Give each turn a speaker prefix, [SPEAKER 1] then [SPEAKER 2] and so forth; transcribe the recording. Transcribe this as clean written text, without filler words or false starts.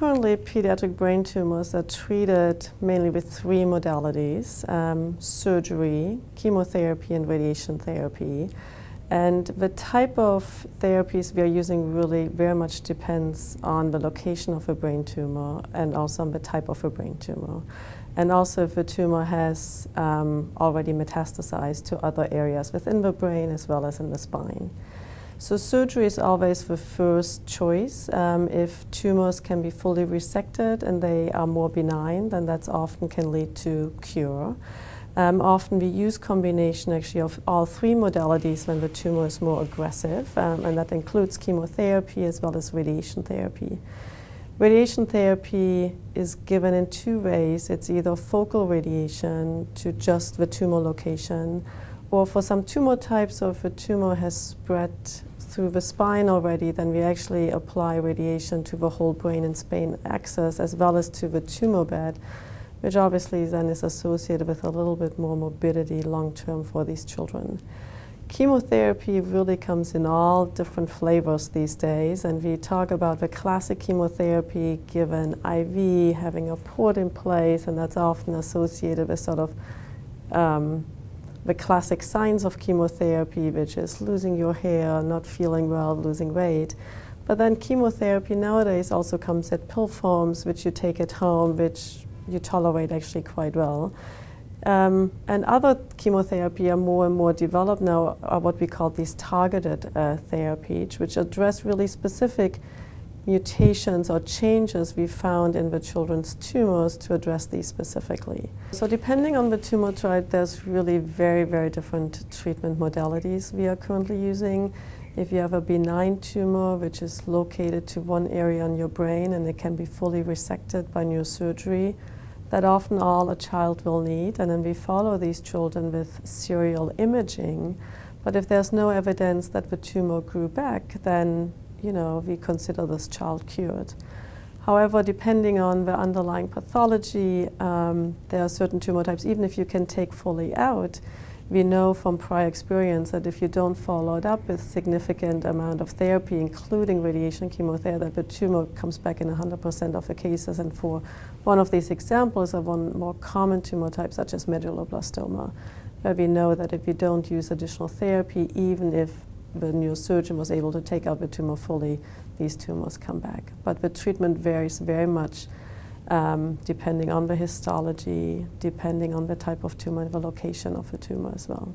[SPEAKER 1] currently, pediatric brain tumors are treated mainly with three modalities: surgery, chemotherapy, and radiation therapy. And the type of therapies we are using really very much depends on the location of a brain tumor and also on the type of a brain tumor. And also if the tumor has already metastasized to other areas within the brain as well as in the spine. So surgery is always the first choice. If tumors can be fully resected and they are more benign, then that often can lead to cure. Often we use combination actually of all three modalities when the tumor is more aggressive, and that includes chemotherapy as well as radiation therapy. Radiation therapy is given in two ways. It's either focal radiation to just the tumor location, or for some tumor types, or if a tumor has spread through the spine already, then we actually apply radiation to the whole brain and spine axis as well as to the tumor bed, which obviously then is associated with a little bit more morbidity long-term for these children. Chemotherapy really comes in all different flavors these days, and we talk about the classic chemotherapy given IV, having a port in place, and that's often associated with sort of the classic signs of chemotherapy, which is losing your hair, not feeling well, losing weight. But then chemotherapy nowadays also comes at pill forms, which you take at home, which you tolerate actually quite well. And other chemotherapy are more and more developed now, are what we call these targeted therapies, which address really specific mutations or changes we found in the children's tumors to address these specifically. So depending on the tumor type, there's really very, very different treatment modalities we are currently using. If you have a benign tumor, which is located to one area in your brain and it can be fully resected by neurosurgery, that often all a child will need, and then we follow these children with serial imaging. But if there's no evidence that the tumor grew back, then we consider this child cured. However, depending on the underlying pathology, there are certain tumor types, even if you can take fully out, we know from prior experience that if you don't follow it up with significant amount of therapy, including radiation chemotherapy, that the tumor comes back in 100% of the cases. And for one of these examples of one more common tumor type, such as medulloblastoma, where we know that if you don't use additional therapy, even if the neurosurgeon was able to take out the tumor fully, these tumors come back. But the treatment varies very much depending on the histology, depending on the type of tumor and the location of the tumor as well.